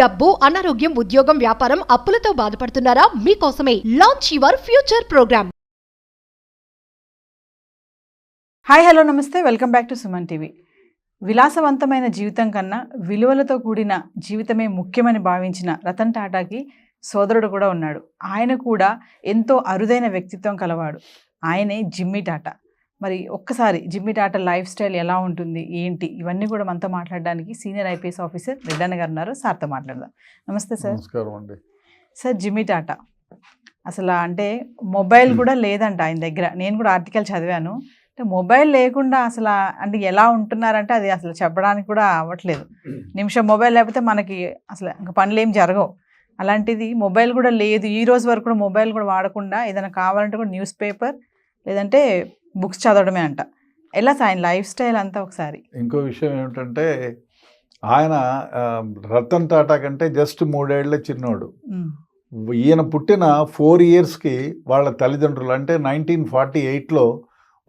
డబ్బు, అనారోగ్యం, ఉద్యోగం, వ్యాపారం, అప్పులతో బాధపడుతున్నారా? మీకోసమే launch your future program. Hi hello నమస్తే, welcome back to Suman TV. విలాసవంతమైన జీవితం కన్నా విలువలతో కూడిన జీవితమే ముఖ్యమని భావించిన రతన్ టాటాకి సోదరుడు కూడా ఉన్నాడు. ఆయన కూడా ఎంతో అరుదైన వ్యక్తిత్వం కలవాడు. ఆయనే జిమ్మీ టాటా. మరి ఒక్కసారి జిమ్మీ టాటా లైఫ్ స్టైల్ ఎలా ఉంటుంది, ఏంటి, ఇవన్నీ కూడా మనతో మాట్లాడడానికి సీనియర్ ఐపీఎస్ ఆఫీసర్ రెడ్డన్న గారు ఉన్నారు. సార్తో మాట్లాడదాం. నమస్తే సార్. నమస్కారం అండి. సార్, జిమ్మీ టాటా అసలు అంటే మొబైల్ కూడా లేదంట ఆయన దగ్గర. నేను కూడా ఆర్టికల్ చదివాను. అంటే మొబైల్ లేకుండా అసలు అంటే ఎలా ఉంటున్నారంటే అది అసలు చెప్పడానికి కూడా అవ్వట్లేదు. నిమిషం మొబైల్ లేకపోతే మనకి అసలు ఇంకా పనులు ఏం జరగవు. అలాంటిది మొబైల్ కూడా లేదు. ఈ రోజు వరకు కూడా మొబైల్ కూడా వాడకుండా ఏదైనా కావాలంటే కూడా న్యూస్ పేపర్ లేదంటే బుక్స్ చదవడమే అంట. ఎలా ఆయన లైఫ్ స్టైల్ అంతా ఒకసారి. ఇంకో విషయం ఏమిటంటే ఆయన రతన్ టాటా కంటే జస్ట్ 3 ఏళ్ల చిన్నోడు. ఈయన పుట్టిన 4 yearsకి వాళ్ళ తల్లిదండ్రులు అంటే 1948లో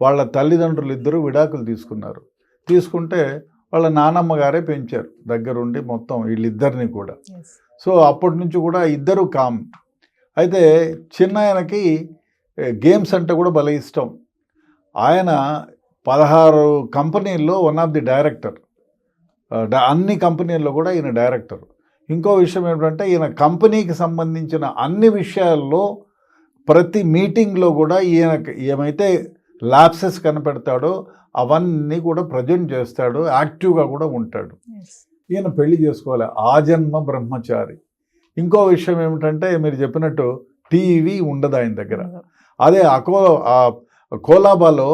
వాళ్ళ తల్లిదండ్రులు ఇద్దరు విడాకులు తీసుకున్నారు. తీసుకుంటే వాళ్ళ నానమ్మ గారే పెంచారు దగ్గరుండి మొత్తం వీళ్ళిద్దరిని కూడా. సో అప్పటి నుంచి కూడా ఇద్దరు కామ్. అయితే చిన్న ఆయనకి గేమ్స్ అంటే కూడా భలే ఇష్టం. ఆయన 16 కంపెనీల్లో వన్ ఆఫ్ ది డైరెక్టర్. అన్ని కంపెనీల్లో కూడా ఈయన డైరెక్టర్. ఇంకో విషయం ఏంటంటే ఈయన కంపెనీకి సంబంధించిన అన్ని విషయాల్లో ప్రతి మీటింగ్లో కూడా ఈయనకి ఏమైతే ల్యాప్సెస్ కనిపెడతాడో అవన్నీ కూడా ప్రజెంట్ చేస్తాడు. యాక్టివ్గా కూడా ఉంటాడు. ఈయన పెళ్లి చేసుకోవాలి, ఆజన్మ బ్రహ్మచారి. ఇంకో విషయం ఏమిటంటే మీరు చెప్పినట్టు టీవీ ఉండదు ఆయన దగ్గర. అదే కోలాబాలో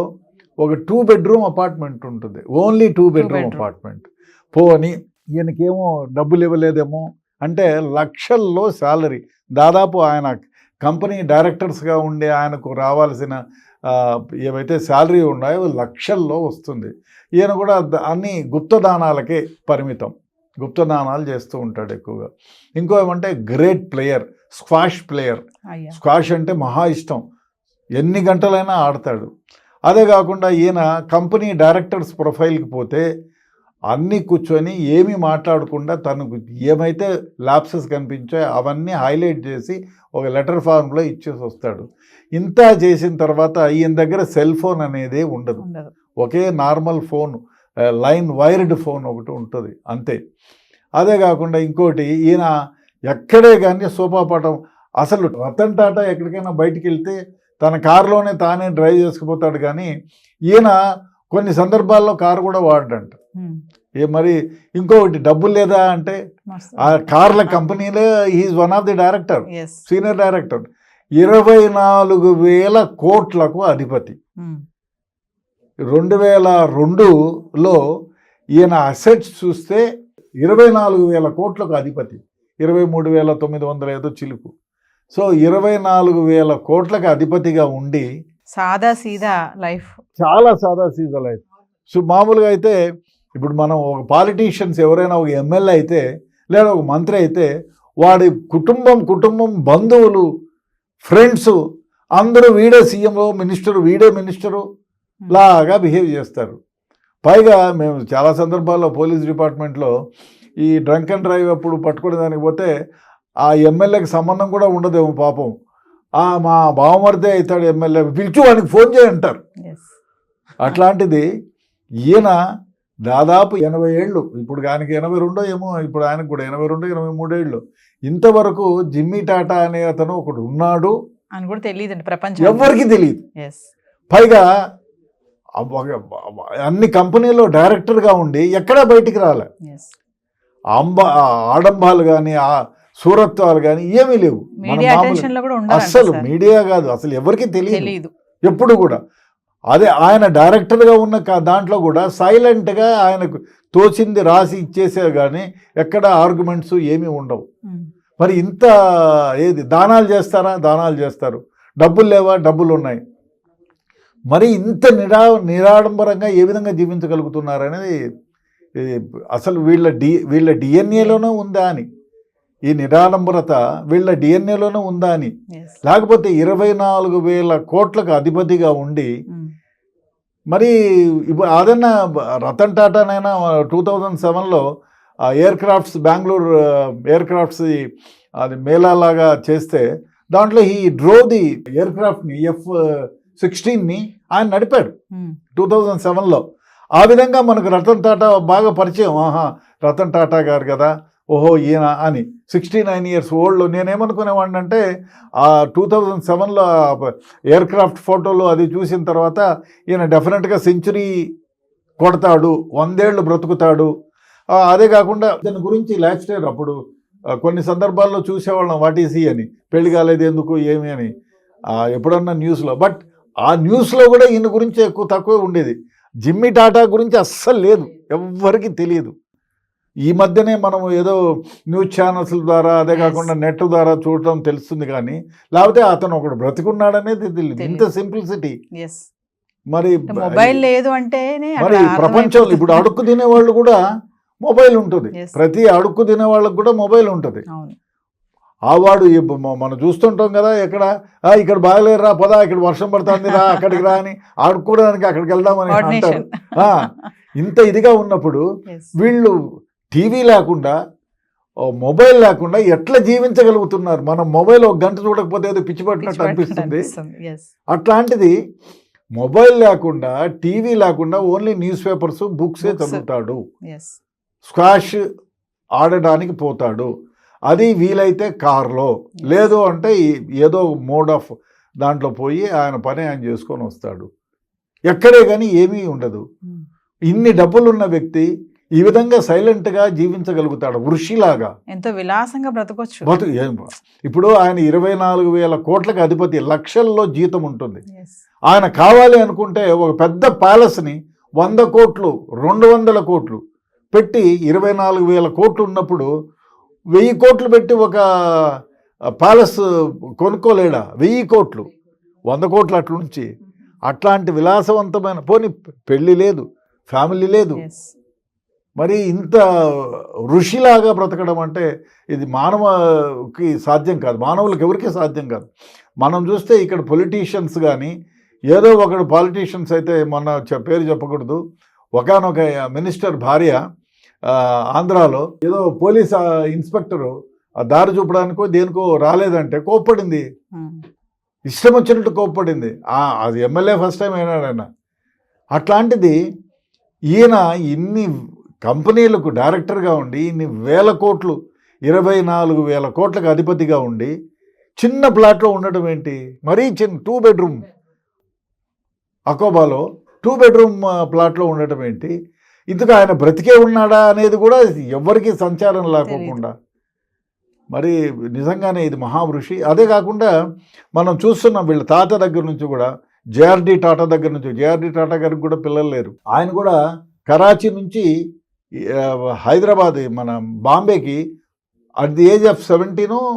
ఒక 2 bedroom అపార్ట్మెంట్ ఉంటుంది. Only 2 bedroom apartment. పోని ఈయనకేమో డబ్బులు ఇవ్వలేదేమో అంటే లక్షల్లో శాలరీ. దాదాపు ఆయన కంపెనీ డైరెక్టర్స్గా ఉండే ఆయనకు రావాల్సిన ఏవైతే శాలరీ ఉన్నాయో లక్షల్లో వస్తుంది. ఈయన కూడా అన్ని గుప్తదానాలకే పరిమితం. గుప్తదానాలు చేస్తూ ఉంటాడు ఎక్కువగా. ఇంకో ఏమంటే great player, squash player. Squash అంటే మహా ఇష్టం, ఎన్ని గంటలైనా ఆడతాడు. అదే కాకుండా ఈయన కంపెనీ డైరెక్టర్స్ ప్రొఫైల్కి పోతే అన్నీ కూర్చొని ఏమీ మాట్లాడకుండా తనకు ఏమైతే ల్యాప్సెస్ కనిపించాయో అవన్నీ హైలైట్ చేసి ఒక లెటర్ ఫార్మ్లో ఇచ్చేసి వస్తాడు. ఇంత చేసిన తర్వాత ఈయన దగ్గర సెల్ ఫోన్ అనేది ఉండదు. ఒకే normal phone, line wired phone ఒకటి ఉంటుంది అంతే. అదే కాకుండా ఇంకోటి ఈయన ఎక్కడే కానీ సోపాపటం. అసలు రతన్ టాటా ఎక్కడికైనా బయటికి వెళ్తే తన కారులోనే తానే డ్రైవ్ చేసుకుపోతాడు. కానీ ఈయన కొన్ని సందర్భాల్లో కారు కూడా వాడంట. మరి ఇంకొకటి డబ్బులు లేదా అంటే ఆ కార్ల కంపెనీలో he is one of the director, senior director. 24,000 కోట్లకు అధిపతి. 2002లో ఈయన అసెట్స్ చూస్తే 24,000 కోట్లకు అధిపతి. 23,900 ఏదో చిలుకు. సో 24,000 కోట్లకు అధిపతిగా ఉండి సాదా సీదా లైఫ్, చాలా సాదా సీదా లైఫ్. సో మామూలుగా అయితే ఇప్పుడు మనం ఒక పాలిటీషియన్స్ ఎవరైనా ఒక ఎమ్మెల్యే అయితే లేదా ఒక మంత్రి అయితే వాడి కుటుంబం బంధువులు, ఫ్రెండ్స్ అందరూ వీడే సీఎంఓ, మినిస్టరు, వీడే మినిస్టరు లాగా బిహేవ్ చేస్తారు. పైగా మేము చాలా సందర్భాల్లో పోలీస్ డిపార్ట్మెంట్లో ఈ డ్రంక్ అండ్ డ్రైవ్ అప్పుడు పట్టుకునే దానికి పోతే ఆ ఎమ్మెల్యేకి సంబంధం కూడా ఉండదేమో పాపం. మా బావమరిదే అవుతాడు ఎమ్మెల్యే, పిలిచి వాడికి ఫోన్ చేయంటారు. అట్లాంటిది ఈయన దాదాపు 80 ఏళ్ళు. ఇప్పుడు ఆయనకి 82 ఏమో, ఇప్పుడు ఆయనకు కూడా 82, 83 ఏళ్ళు. ఇంతవరకు జిమ్మీ టాటా అనే అతను ఒకడు ఉన్నాడు అని కూడా తెలియదు, ప్రపంచం ఎవరికి తెలియదు. పైగా అన్ని కంపెనీల్లో డైరెక్టర్గా ఉండి ఎక్కడా బయటికి రాలే. ఆడంబాలు కానీ సూరత్వాలు కానీ ఏమీ లేవు. అస్సలు మీడియా కాదు, అసలు ఎవరికి తెలియదు ఎప్పుడు కూడా. అదే ఆయన డైరెక్టర్గా ఉన్న దాంట్లో కూడా సైలెంట్గా ఆయనకు తోచింది రాసి ఇచ్చేసే కానీ ఎక్కడ ఆర్గ్యుమెంట్స్ ఏమీ ఉండవు. మరి ఇంత దానాలు చేస్తారా? దానాలు చేస్తారు. డబ్బులు లేవా? డబ్బులు ఉన్నాయి. మరి ఇంత నిరాడంబరంగా ఏ విధంగా జీవించగలుగుతున్నారనేది అసలు వీళ్ళ డిఎన్ఏలోనే ఉందా అని, ఈ నిరాడంబరత వీళ్ళ డిఎన్ఏలోనే ఉందా అని. లేకపోతే 24,000 కోట్లకు అధిపతిగా ఉండి మరి ఇప్పుడు అదన్నా రతన్ టాటానైనా 2007లో ఆ air crafts Bengaluru air crafts అది మేళాలాగా చేస్తే దాంట్లో ఈ డ్రోవ్ ది ఎయిర్ క్రాఫ్ట్ని F-16ని ఆయన నడిపాడు 2007లో. ఆ విధంగా మనకు రతన్ టాటా బాగా పరిచయం. ఆహా, రతన్ టాటా గారు కదా, ఓహో ఈయన అని. 69 years ఓల్డ్. నేనేమనుకునేవాడిని అంటే ఆ 2007లో ఎయిర్ క్రాఫ్ట్ ఫోటోలు అది చూసిన తర్వాత ఈయన డెఫినెట్గా సెంచరీ కొడతాడు, 100 ఏళ్ళు బ్రతుకుతాడు. అదే కాకుండా దాని గురించి లైఫ్ స్టైల్ అప్పుడు కొన్ని సందర్భాల్లో చూసేవాళ్ళం వాట్ ఈస్ హీ అని, పెళ్లి కాలేదు ఎందుకు ఏమి అని ఎప్పుడన్నా న్యూస్లో. బట్ ఆ న్యూస్లో కూడా ఈయన గురించి తక్కువ ఉండేది. జిమ్మీ టాటా గురించి అస్సలు లేదు, ఎవ్వరికి తెలియదు. ఈ మధ్యనే మనం ఏదో న్యూస్ ఛానల్స్ ద్వారా అదే కాకుండా నెట్ ద్వారా చూడటం తెలుస్తుంది, కానీ లేకపోతే అతను ఒకడు బ్రతికున్నాడనేది తెలియదు. ఇంత సింప్లిసిటీ. మరి మొబైల్ లేదు అంటే మరి ప్రపంచంలో ఇప్పుడు అడుక్కు తినేవాళ్ళు కూడా మొబైల్ ఉంటుంది. ప్రతి అడుక్కు తినే వాళ్ళకు కూడా మొబైల్ ఉంటుంది. వాడు మనం చూస్తుంటాం కదా, ఇక్కడ బాగలేరు రా, పదా ఇక్కడ వర్షం పడుతుంది రా, అక్కడికి రా అని ఆడుకోవడానికి అక్కడికి వెళ్దామని అంటారు. ఇంత ఇదిగా ఉన్నప్పుడు వీళ్ళు టీవీ లేకుండా మొబైల్ లేకుండా ఎట్లా జీవించగలుగుతున్నారు? మనం మొబైల్ 1 గంట చూడకపోతే ఏదో పిచ్చి పట్టినట్టు అనిపిస్తుంది. అట్లాంటిది మొబైల్ లేకుండా టీవీ లేకుండా ఓన్లీ న్యూస్ పేపర్స్ బుక్సే చదువుతాడు. స్క్వాష్ ఆడడానికి పోతాడు, అది వీలైతే కార్లో, లేదు అంటే ఏదో మోడ్ ఆఫ్ దాంట్లో పోయి ఆయన పని ఆయన చేసుకొని వస్తాడు. ఎక్కడే కానీ ఏమీ ఉండదు. ఇన్ని డబ్బులున్న వ్యక్తి ఈ విధంగా సైలెంట్గా జీవించగలుగుతాడు, వృషిలాగా. ఎంతో విలాసంగా బ్రతకొచ్చు. ఇప్పుడు ఆయన 24,000 కోట్లకు అధిపతి, లక్షల్లో జీతం ఉంటుంది. ఆయన కావాలి అనుకుంటే ఒక పెద్ద ప్యాలెస్ని 100 కోట్లు 200 కోట్లు పెట్టి 24,000 కోట్లు ఉన్నప్పుడు 1000 కోట్లు పెట్టి ఒక ప్యాలెస్ కొనుక్కోలేడా? 1000 కోట్లు 100 కోట్లు అట్ల నుంచి. అట్లాంటి విలాసవంతమైన, పోనీ పెళ్ళి లేదు, ఫ్యామిలీ లేదు, మరి ఇంత ఋషిలాగా బ్రతకడం అంటే ఇది మానవకి సాధ్యం కాదు, మానవులకు ఎవరికి సాధ్యం కాదు. మనం చూస్తే ఇక్కడ పొలిటీషియన్స్ కానీ ఏదో ఒకడు పాలిటీషియన్స్ అయితే, మొన్న పేరు చెప్పకూడదు, ఒకానొక మినిస్టర్ భార్య ఆంధ్రాలో ఏదో పోలీస్ ఇన్స్పెక్టరు దారి చూపడానికో దేనికో రాలేదంటే కోప్పడింది, ఇష్టం వచ్చినట్టు కోప్పడింది. అది ఎమ్మెల్యే ఫస్ట్ టైం అయినాడు ఆయన. అట్లాంటిది ఈయన ఇన్ని కంపెనీలకు డైరెక్టర్గా ఉండి ఇన్ని 1000 కోట్లు 24,000 కోట్లకు అధిపతిగా ఉండి చిన్న ప్లాట్లో ఉండడం ఏంటి? మరీ చిన్న 2 bedroom అకోబాలో 2 bedroom ప్లాట్లో ఉండటం ఏంటి? ఇందుకు ఆయన బ్రతికే ఉన్నాడా అనేది కూడా ఎవరికి సంచారం లేకోకుండా. మరి నిజంగానే ఇది మహావృషి. అదే కాకుండా మనం చూస్తున్నాం వీళ్ళ తాత దగ్గర నుంచి కూడా, జేఆర్డి టాటా దగ్గర నుంచి, జేఆర్డి టాటా గారికి కూడా పిల్లలు లేరు. ఆయన కూడా కరాచీ నుంచి హైదరాబాద్ మన బాంబేకి at the age of 17 or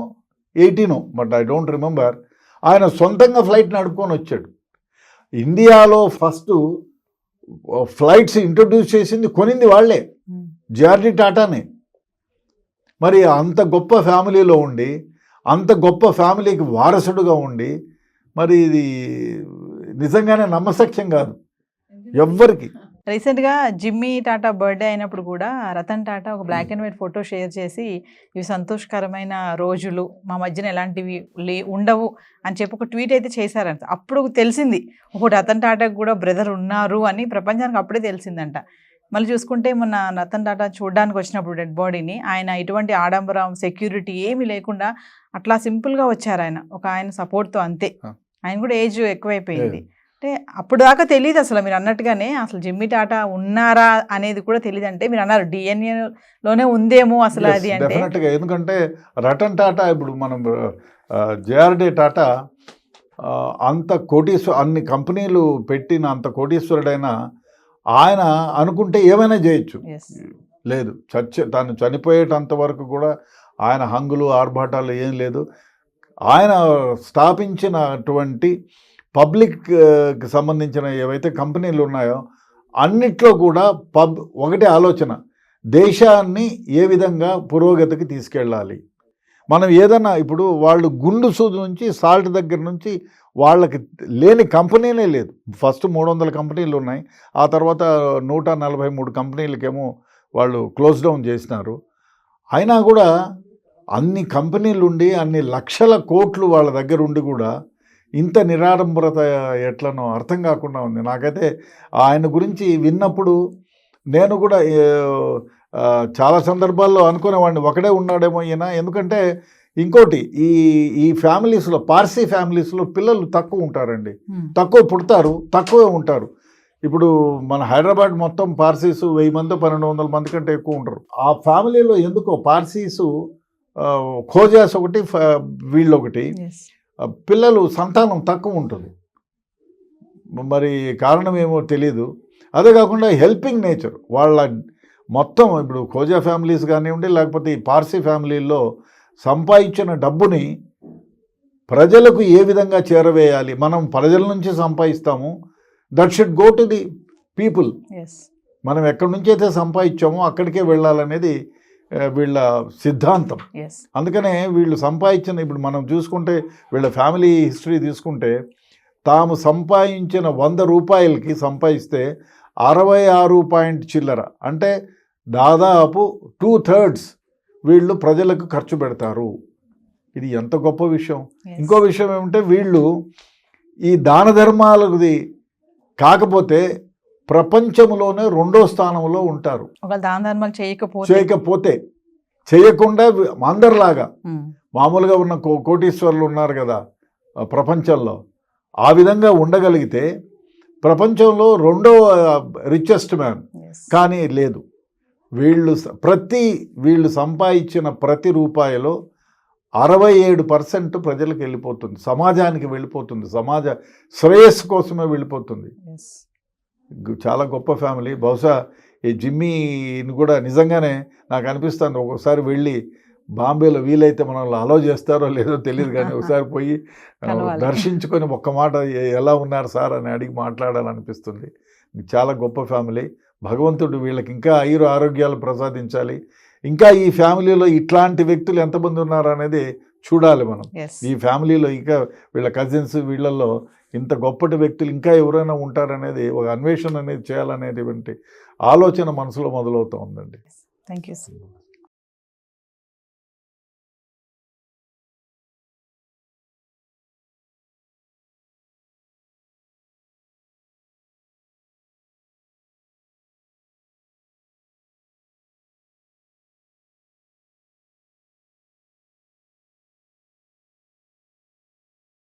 18, but I don't remember, ఆయన సొంతంగా ఫ్లైట్ నడుపుకొని వచ్చాడు. ఇండియాలో ఫస్ట్ ఫ్లైట్స్ ఇంట్రడ్యూస్ చేసింది, కొనింది వాళ్ళే, జేఆర్డి టాటానే. మరి అంత గొప్ప ఫ్యామిలీలో ఉండి, అంత గొప్ప ఫ్యామిలీకి వారసుడుగా ఉండి, మరి ఇది నిజంగానే నమ్మశక్యం కాదు ఎవ్వరికి. రీసెంట్గా జిమ్మీ టాటా బర్త్డే అయినప్పుడు కూడా రతన్ టాటా ఒక black and white photo share చేసి, ఇవి సంతోషకరమైన రోజులు, మా మధ్యన ఎలాంటివి ఉండవు అని చెప్పి ఒక ట్వీట్ అయితే చేశారంట. అప్పుడు తెలిసింది, ఒక రతన్ టాటాకు కూడా బ్రదర్ ఉన్నారు అని ప్రపంచానికి అప్పుడే తెలిసిందంట. మళ్ళీ చూసుకుంటే మొన్న రతన్ టాటా చూడడానికి వచ్చినప్పుడు డెడ్ బాడీని, ఆయన ఎటువంటి ఆడంబరం సెక్యూరిటీ ఏమీ లేకుండా అట్లా సింపుల్గా వచ్చారు ఆయన, ఒక ఆయన సపోర్ట్తో అంతే. ఆయన కూడా ఏజ్ ఎక్కువైపోయింది. అంటే అప్పుడు దాకా తెలియదు అసలు, మీరు అన్నట్టుగానే అసలు జిమ్మీ టాటా ఉన్నారా అనేది కూడా తెలియదు. అంటే మీరు అన్నారు డిఎన్ఏలోనే ఉందేమో అసలు అది అంటే. డెఫినెట్గా, ఎందుకంటే రతన్ టాటా, ఇప్పుడు మనం జేఆర్డి టాటా అంత అన్ని కంపెనీలు పెట్టిన అంత కోటీశ్వరుడైనా ఆయన అనుకుంటే ఏమైనా చేయొచ్చు. లేదు, తను చనిపోయేటంత వరకు కూడా ఆయన హంగులు ఆర్భాటాలు ఏం లేదు. ఆయన స్థాపించినటువంటి పబ్లిక్కి సంబంధించిన ఏవైతే కంపెనీలు ఉన్నాయో అన్నిట్లో కూడా ఒకటే ఆలోచన, దేశాన్ని ఏ విధంగా పురోగతికి తీసుకెళ్ళాలి. మనం ఏదన్నా ఇప్పుడు వాళ్ళు గుండు సూది నుంచి సాల్ట్ దగ్గర నుంచి వాళ్ళకి లేని కంపెనీనే లేదు. ఫస్ట్ 300 కంపెనీలు ఉన్నాయి, ఆ తర్వాత 143 కంపెనీలకేమో వాళ్ళు క్లోజ్ డౌన్ చేసినారు. అయినా కూడా అన్ని కంపెనీలు ఉండి అన్ని లక్షల కోట్లు వాళ్ళ దగ్గర ఉండి కూడా ఇంత నిరాడంబరత ఎట్లనో అర్థం కాకుండా ఉంది. నాకైతే ఆయన గురించి విన్నప్పుడు నేను కూడా చాలా సందర్భాల్లో అనుకునేవాడిని ఒకడే ఉన్నాడేమో ఈయన. ఎందుకంటే ఇంకోటి ఈ ఫ్యామిలీస్లో, పార్సీ ఫ్యామిలీస్లో పిల్లలు తక్కువ ఉంటారండి, తక్కువ పుడతారు, తక్కువే ఉంటారు. ఇప్పుడు మన హైదరాబాద్ మొత్తం పార్సీస్ 1000 మంది 1200 మంది కంటే ఎక్కువ ఉంటారు. ఆ ఫ్యామిలీలో ఎందుకో పార్సీసు ఖోజాస్ ఒకటి, వీళ్ళొకటి, పిల్లలు సంతానం తక్కువ ఉంటుంది. మరి కారణం ఏమో తెలీదు. అదే కాకుండా హెల్పింగ్ నేచర్ వాళ్ళ మొత్తం. ఇప్పుడు ఖోజా ఫ్యామిలీస్ కానివ్వండి, లేకపోతే ఈ పార్సీ ఫ్యామిలీల్లో సంపాదించిన డబ్బుని ప్రజలకు ఏ విధంగా చేరవేయాలి, మనం ప్రజల నుంచి సంపాదిస్తాము, that should go to the people. మనం ఎక్కడి నుంచి అయితే సంపాదించామో అక్కడికే వెళ్ళాలనేది వీళ్ళ సిద్ధాంతం. అందుకనే వీళ్ళు సంపాదించిన, ఇప్పుడు మనం చూసుకుంటే వీళ్ళ ఫ్యామిలీ హిస్టరీ తీసుకుంటే, తాము సంపాదించిన 100 రూపాయలకి సంపాదిస్తే 66 పాయింట్ చిల్లర, అంటే దాదాపు 2/3 వీళ్ళు ప్రజలకు ఖర్చు పెడతారు. ఇది ఎంత గొప్ప విషయం. ఇంకో విషయం ఏమంటే, వీళ్ళు ఈ దాన ధర్మాలది కాకపోతే ప్రపంచంలోనే 2వ స్థానంలో ఉంటారు. దాన ధర్మాలు చేయకపోతే చేయకుండా అందరిలాగా మామూలుగా ఉన్న కోటీశ్వరులు ఉన్నారు కదా ప్రపంచంలో, ఆ విధంగా ఉండగలిగితే ప్రపంచంలో 2వ రిచెస్ట్ మ్యాన్. కానీ లేదు, వీళ్ళు సంపాదించిన ప్రతి రూపాయలో 67% ప్రజలకు వెళ్ళిపోతుంది, సమాజానికి వెళ్ళిపోతుంది, సమాజ శ్రేయస్సు కోసమే వెళ్ళిపోతుంది. చాలా గొప్ప ఫ్యామిలీ. బహుశా ఈ జిమ్మీని కూడా నిజంగానే నాకు అనిపిస్తుంది ఒక్కోసారి వెళ్ళి బాంబేలో వీలైతే మనల్ని అలో చేస్తారో లేదో తెలియదు, కానీ ఒకసారి పోయి దర్శించుకొని ఒక్క మాట ఎలా ఉన్నారు సార్ అని అడిగి మాట్లాడాలనిపిస్తుంది. చాలా గొప్ప ఫ్యామిలీ. భగవంతుడు వీళ్ళకి ఇంకా ఆరోగ్యాలు ప్రసాదించాలి. ఇంకా ఈ ఫ్యామిలీలో ఇట్లాంటి వ్యక్తులు ఎంతమంది ఉన్నారు అనేది చూడాలి మనం. ఈ ఫ్యామిలీలో ఇంకా వీళ్ళ కజిన్స్, వీళ్ళల్లో ఇంత గొప్పటి వ్యక్తులు ఇంకా ఎవరైనా ఉంటారనేది ఒక అన్వేషణ అనేది చేయాలనేటువంటి ఆలోచన మనసులో మొదలవుతూ ఉందండి. Thank you.